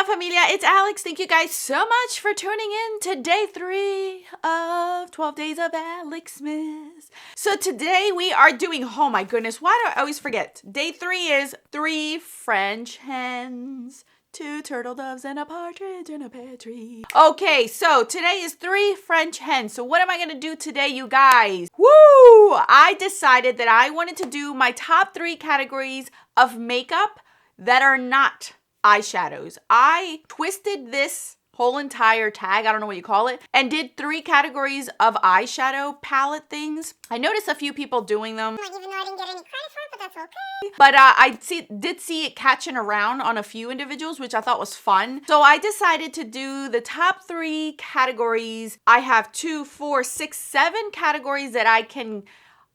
Hola familia, it's Alex. Thank you guys so much for tuning in to day 3 of 12 days of aleXmas. So today we are doing, oh my goodness, why do I always forget? Day 3 is 3 French hens, 2 turtle doves, and a partridge in a pear tree. Okay, so today is 3 French hens. So what am I going to do today, you guys? Woo! I decided that I wanted to do my top 3 categories of makeup that are not eyeshadows. I twisted this whole entire tag, I don't know what you call it, and did 3 categories of eyeshadow palette things. I noticed a few people doing them. Even though I didn't get any credit for it, but that's okay. But I did see it catching around on a few individuals, which I thought was fun. So I decided to do the top 3 categories. I have 2, 4, 6, 7 categories that I can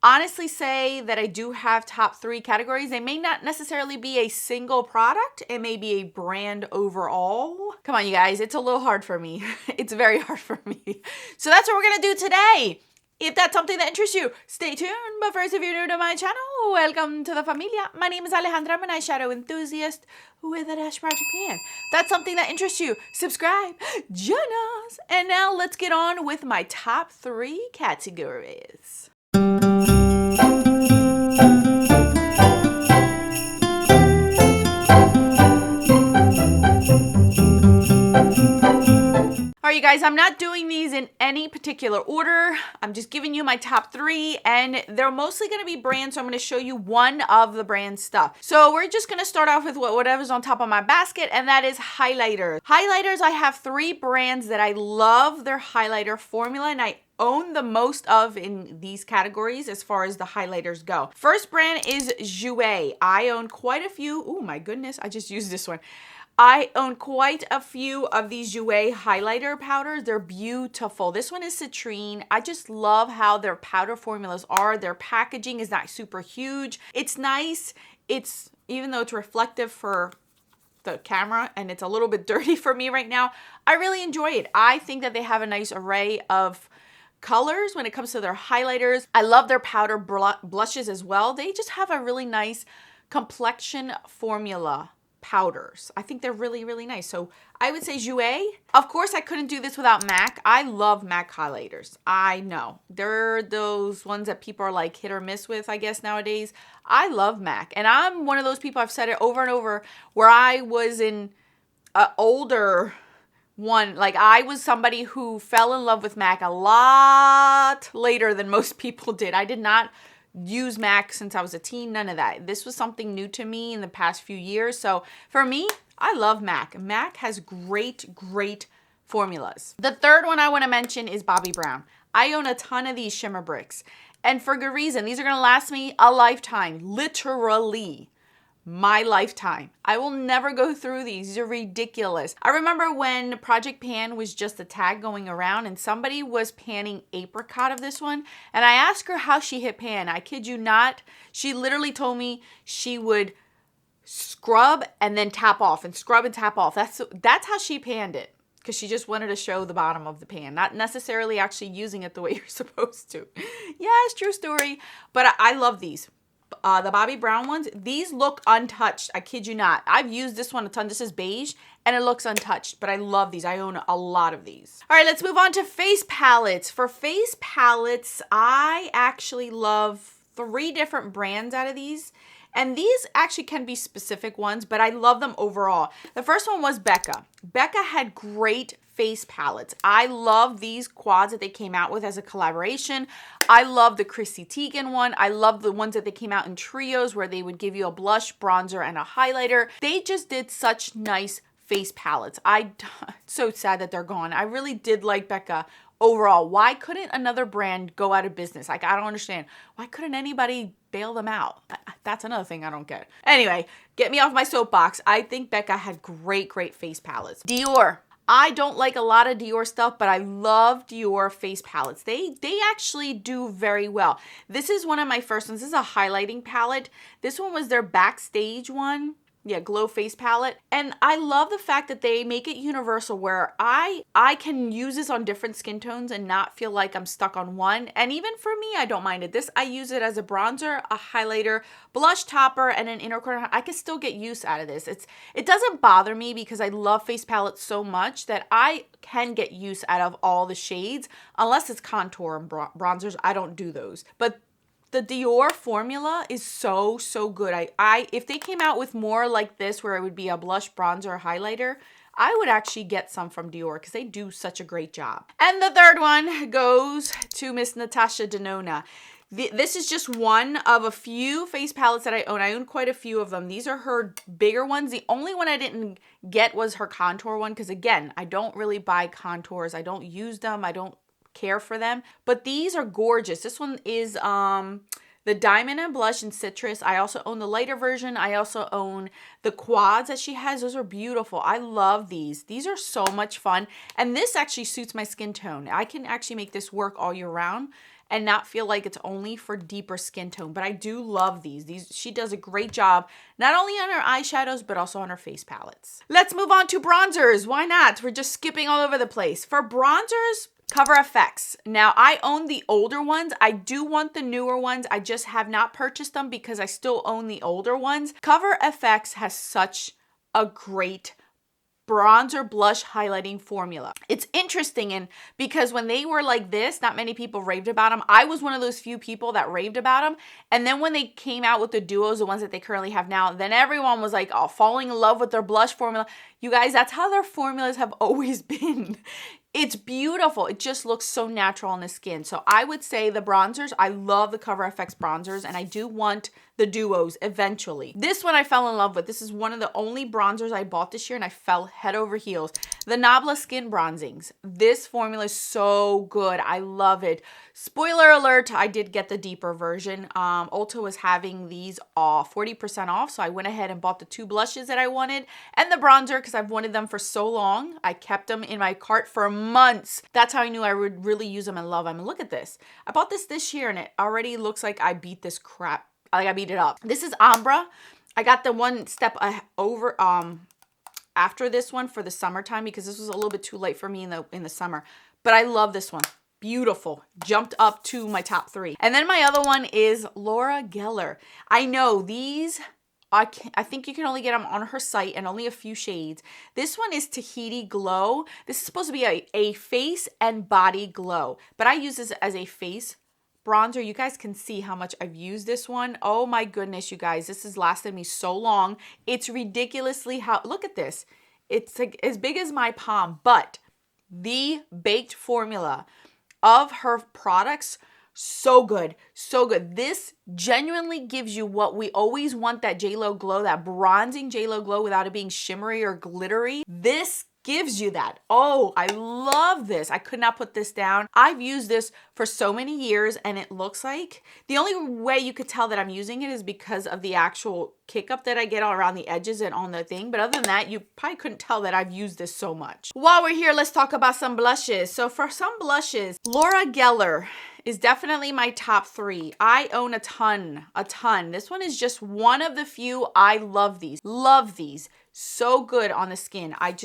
honestly say that I do have top 3 categories. They may not necessarily be a single product. It may be a brand overall. Come on, you guys. It's a little hard for me. It's very hard for me. So that's what we're going to do today. If that's something that interests you, stay tuned. But first, if you're new to my channel, welcome to the familia. My name is Alejandra. I'm an eyeshadow enthusiast with a dash project pan. If that's something that interests you, subscribe, join us. And now let's get on with my top 3 categories. All right, you guys, I'm not doing these in any particular order. I'm just giving you my top 3, and they're mostly going to be brands, so I'm going to show you one of the brand stuff. So we're just going to start off with whatever's on top of my basket, and that is highlighters. Highlighters, I have 3 brands that I love their highlighter formula, and I own the most of in these categories as far as the highlighters go. First brand is Jouer. I own quite a few. Oh my goodness, I just used this one. I own quite a few of these Jouer highlighter powders. They're beautiful. This one is citrine. I just love how their powder formulas are. Their packaging is not super huge. It's nice. It's, even though it's reflective for the camera and it's a little bit dirty for me right now, I really enjoy it. I think that they have a nice array of colors when it comes to their highlighters. I love their powder blushes as well. They just have a really nice complexion formula powders. I think they're really, really nice. So I would say Jouer. Of course, I couldn't do this without MAC. I love MAC highlighters. I know. They're those ones that people are like hit or miss with, I guess, nowadays. I love MAC. And I'm one of those people, I've said it over and over, where I was in an older one. Like, I was somebody who fell in love with MAC a lot later than most people did. I did not use MAC since I was a teen, none of that. This was something new to me in the past few years. So for me, I love MAC. MAC has great, great formulas. The third one I want to mention is Bobbi Brown. I own a ton of these shimmer bricks, and for good reason. These are going to last me a lifetime, literally my lifetime. I will never go through these. These are ridiculous. I remember when Project Pan was just a tag going around and somebody was panning apricot of this one, and I asked her how she hit pan. I kid you not. She literally told me she would scrub and then tap off and scrub and tap off. That's how she panned it, because she just wanted to show the bottom of the pan, not necessarily actually using it the way you're supposed to. Yes, true story. But I love these. The Bobbi Brown ones, these look untouched. I kid you not. I've used this one a ton. This is beige and it looks untouched, but I love these. I own a lot of these. All right, let's move on to face palettes. For face palettes, I actually love 3 different brands out of these. And these actually can be specific ones, but I love them overall. The first one was Becca. Becca had great face palettes. I love these quads that they came out with as a collaboration. I love the Chrissy Teigen one. I love the ones that they came out in trios where they would give you a blush, bronzer, and a highlighter. They just did such nice face palettes. So sad that they're gone. I really did like Becca overall. Why couldn't another brand go out of business? Like, I don't understand. Why couldn't anybody bail them out? That's another thing I don't get. Anyway, get me off my soapbox. I think Becca had great, great face palettes. Dior. I don't like a lot of Dior stuff, but I love Dior face palettes. They actually do very well. This is one of my first ones. This is a highlighting palette. This one was their backstage one. Glow Face Palette. And I love the fact that they make it universal where I can use this on different skin tones and not feel like I'm stuck on one. And even for me, I don't mind it. This, I use it as a bronzer, a highlighter, blush topper, and an inner corner. I can still get use out of this. It doesn't bother me because I love face palettes so much that I can get use out of all the shades, unless it's contour and bronzers. I don't do those. But the Dior formula is so good. If they came out with more like this where it would be a blush, bronzer, highlighter, I would actually get some from Dior because they do such a great job. And the third one goes to Miss Natasha Denona. This is just one of a few face palettes that I own. I own quite a few of them. These are her bigger ones. The only one I didn't get was her contour one because, again, I don't really buy contours. I don't use them. I don't care for them. But these are gorgeous. This one is the Diamond and Blush in Citrus. I also own the lighter version. I also own the quads that she has. Those are beautiful. I love these. These are so much fun. And this actually suits my skin tone. I can actually make this work all year round and not feel like it's only for deeper skin tone. But I do love these. She does a great job, not only on her eyeshadows, but also on her face palettes. Let's move on to bronzers. Why not? We're just skipping all over the place. For bronzers, Cover FX. Now, I own the older ones. I do want the newer ones. I just have not purchased them because I still own the older ones. Cover FX has such a great bronzer blush highlighting formula. It's interesting, and because when they were like this, not many people raved about them. I was one of those few people that raved about them. And then when they came out with the duos, the ones that they currently have now, then everyone was like, oh, falling in love with their blush formula. You guys, that's how their formulas have always been. It's beautiful. It just looks so natural on the skin. So I would say the bronzers, I love the Cover FX bronzers, and I do want the duos eventually. This one I fell in love with. This is one of the only bronzers I bought this year, and I fell head over heels. The Nabla Skin Bronzings. This formula is so good. I love it. Spoiler alert, I did get the deeper version. Ulta was having these 40% off, so I went ahead and bought the 2 blushes that I wanted and the bronzer because I've wanted them for so long. I kept them in my cart for months. That's how I knew I would really use them and love them. And look at this. I bought this year, and it already looks like I beat this crap. Like I beat it up. This is Ombre. I got the one step over after this one for the summertime because this was a little bit too late for me in the summer. But I love this one. Beautiful. Jumped up to my top 3. And then my other one is Laura Geller. I know these, I think you can only get them on her site and only a few shades. This one is Tahiti Glow. This is supposed to be a face and body glow. But I use this as a face bronzer. You guys can see how much I've used this one. Oh my goodness, you guys. This has lasted me so long. It's ridiculously look at this. It's like as big as my palm, but the baked formula of her products, so good, so good. This genuinely gives you what we always want, that J-Lo glow, that bronzing J-Lo glow without it being shimmery or glittery. This gives you that. Oh, I love this. I could not put this down. I've used this for so many years, and it looks like the only way you could tell that I'm using it is because of the actual kick up that I get all around the edges and on the thing. But other than that, you probably couldn't tell that I've used this so much. While we're here, let's talk about some blushes. So for some blushes, Laura Geller is definitely my top 3. I own a ton. This one is just one of the few. I love these. Love these. So good on the skin. I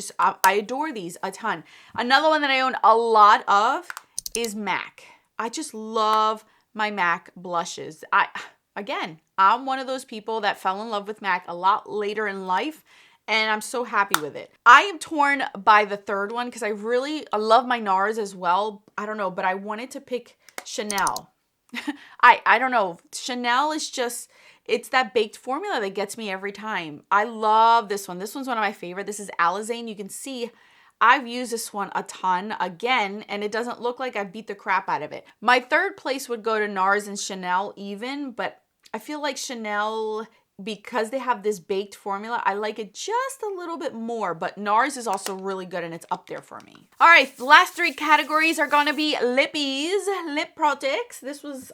adore these a ton. Another one that I own a lot of is MAC. I just love my MAC blushes. I'm one of those people that fell in love with MAC a lot later in life, and I'm so happy with it. I am torn by the third one because I love my NARS as well. I don't know, but I wanted to pick Chanel. I don't know. Chanel is just, it's that baked formula that gets me every time. I love this one. This one's one of my favorite. This is Alizane. You can see I've used this one a ton again, and it doesn't look like I beat the crap out of it. My third place would go to NARS and Chanel even, but I feel like Chanel, because they have this baked formula, I like it just a little bit more, but NARS is also really good, and it's up there for me. All right, the last 3 categories are going to be lippies, lip products. This was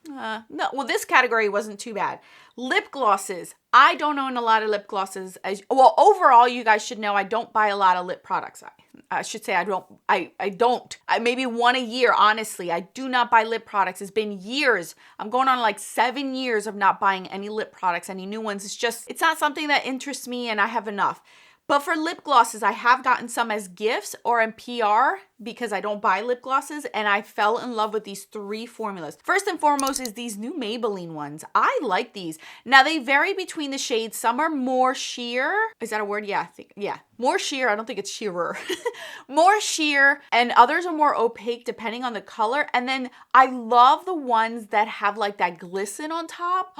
No, well, this category wasn't too bad. Lip glosses. I don't own a lot of lip glosses. Well, overall, you guys should know I don't buy a lot of lip products. I should say I don't. Maybe one a year, honestly. I do not buy lip products. It's been years. I'm going on like 7 years of not buying any lip products, any new ones. It's not something that interests me, and I have enough. But for lip glosses, I have gotten some as gifts or in PR because I don't buy lip glosses, and I fell in love with these 3 formulas. First and foremost is these new Maybelline ones. I like these. Now, they vary between the shades. Some are more sheer. Is that a word? Yeah, more sheer. I don't think it's sheerer. More sheer, and others are more opaque depending on the color. And then I love the ones that have like that glisten on top.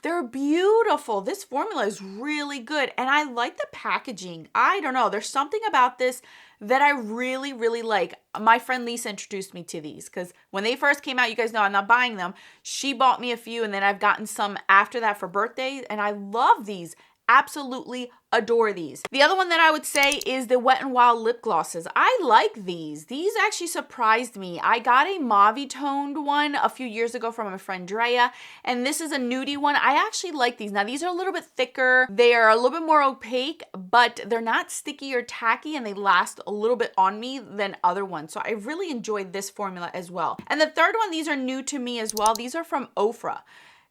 They're beautiful. This formula is really good, and I like the packaging. I don't know. There's something about this that I really, really like. My friend Lisa introduced me to these because when they first came out, you guys know I'm not buying them. She bought me a few, and then I've gotten some after that for birthdays, and I love these. Absolutely adore these. The other one that I would say is the Wet n Wild lip glosses. I like these. These actually surprised me. I got a mauve toned one a few years ago from my friend Drea, and this is a nudie one. I actually like these. Now, these are a little bit thicker. They are a little bit more opaque, but they're not sticky or tacky, and they last a little bit on me than other ones. So I really enjoyed this formula as well. And the third one, these are new to me as well. These are from Ofra.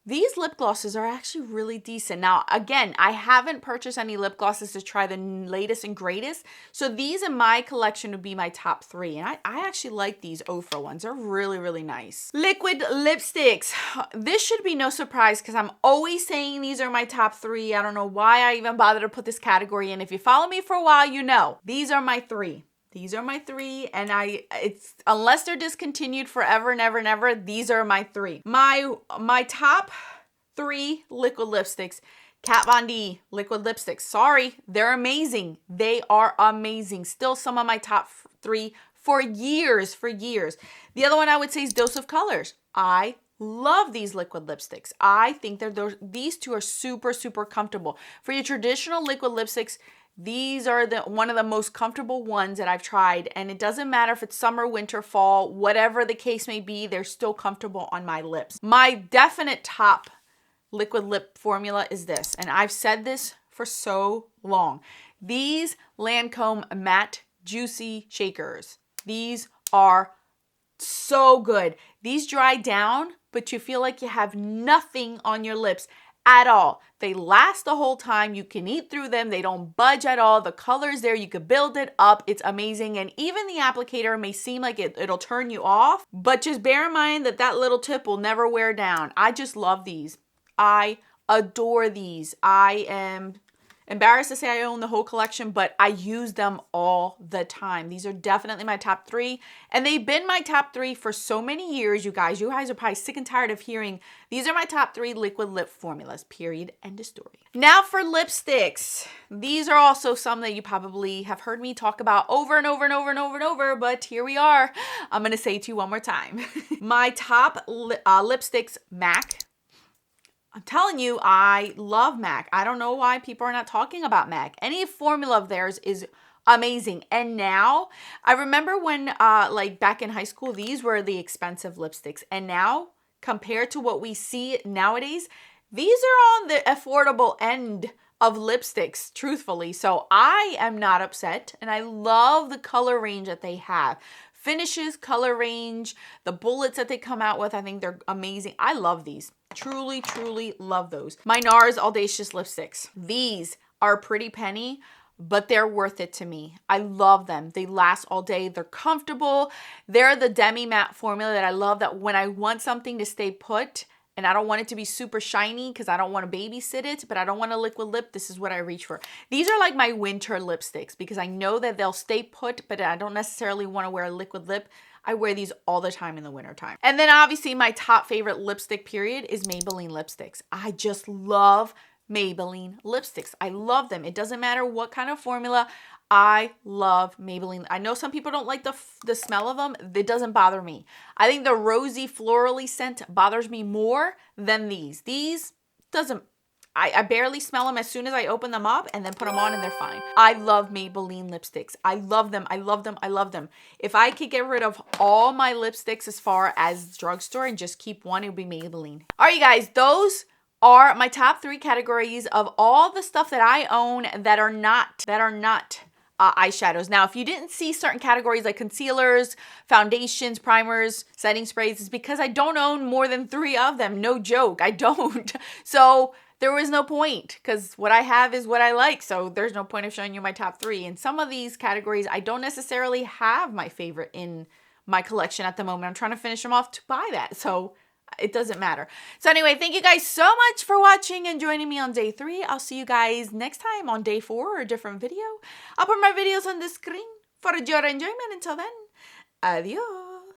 These lip glosses are actually really decent. Now, again, I haven't purchased any lip glosses to try the latest and greatest. So these in my collection would be my top 3. And I actually like these Ofra ones. They're really, really nice. Liquid lipsticks. This should be no surprise because I'm always saying these are my top 3. I don't know why I even bother to put this category in. If you follow me for a while, you know. These are my 3. These are my 3, and it's unless they're discontinued forever and ever and ever, these are my 3. My top 3 liquid lipsticks. Kat Von D liquid lipsticks. Sorry, they're amazing. They are amazing. Still some of my top 3 for years, The other one I would say is Dose of Colors. I love these liquid lipsticks. I think these 2 are super, super comfortable. For your traditional liquid lipsticks, these are one of the most comfortable ones that I've tried, and it doesn't matter if it's summer, winter, fall, whatever the case may be, they're still comfortable on my lips. My definite top liquid lip formula is this, and I've said this for so long. These Lancome Matte Juicy Shakers. These are so good. These dry down, but you feel like you have nothing on your lips at all. They last the whole time. You can eat through them. They don't budge at all. The color's there. You could build it up. It's amazing. And even the applicator may seem like it'll turn you off, but just bear in mind that little tip will never wear down. I just love these. I adore these. I am embarrassed to say I own the whole collection, but I use them all the time. These are definitely my top 3, and they've been my top 3 for so many years, you guys. You guys are probably sick and tired of hearing these are my top 3 liquid lip formulas, period, end of story. Now for lipsticks. These are also some that you probably have heard me talk about over and over and over and over and over, but here we are. I'm going to say it to you one more time. My top lipsticks, MAC. I'm telling you, I love MAC. I don't know why people are not talking about MAC. Any formula of theirs is amazing. And now, I remember when, like back in high school, these were the expensive lipsticks. And now, compared to what we see nowadays, these are on the affordable end of lipsticks, truthfully. So I am not upset. And I love the color range that they have. Finishes, color range, the bullets that they come out with, I think they're amazing. I love these. Truly, truly love those. My NARS Audacious lipsticks. These are a pretty penny, but they're worth it to me. I love them. They last all day. They're comfortable. They're the demi matte formula that I love, that when I want something to stay put and I don't want it to be super shiny because I don't want to babysit it, but I don't want a liquid lip, this is what I reach for. These are like my winter lipsticks because I know that they'll stay put, but I don't necessarily want to wear a liquid lip. I wear these all the time in the wintertime. And then obviously my top favorite lipstick period is Maybelline lipsticks. I just love Maybelline lipsticks. I love them. It doesn't matter what kind of formula. I love Maybelline. I know some people don't like the smell of them. It doesn't bother me. I think the rosy florally scent bothers me more than these. These doesn't, I barely smell them as soon as I open them up and then put them on and they're fine. I love Maybelline lipsticks. I love them. I love them. I love them. If I could get rid of all my lipsticks as far as drugstore and just keep one, it would be Maybelline. All right, you guys, those are my top 3 categories of all the stuff that I own that are not eyeshadows. Now, if you didn't see certain categories like concealers, foundations, primers, setting sprays, it's because I don't own more than 3 of them. No joke, I don't. So there was no point because what I have is what I like. So there's no point of showing you my top 3. And some of these categories, I don't necessarily have my favorite in my collection at the moment. I'm trying to finish them off to buy that. So it doesn't matter. So anyway, thank you guys so much for watching and joining me on day 3. I'll see you guys next time on day 4 or a different video. I'll put my videos on the screen for your enjoyment. Until then, adios.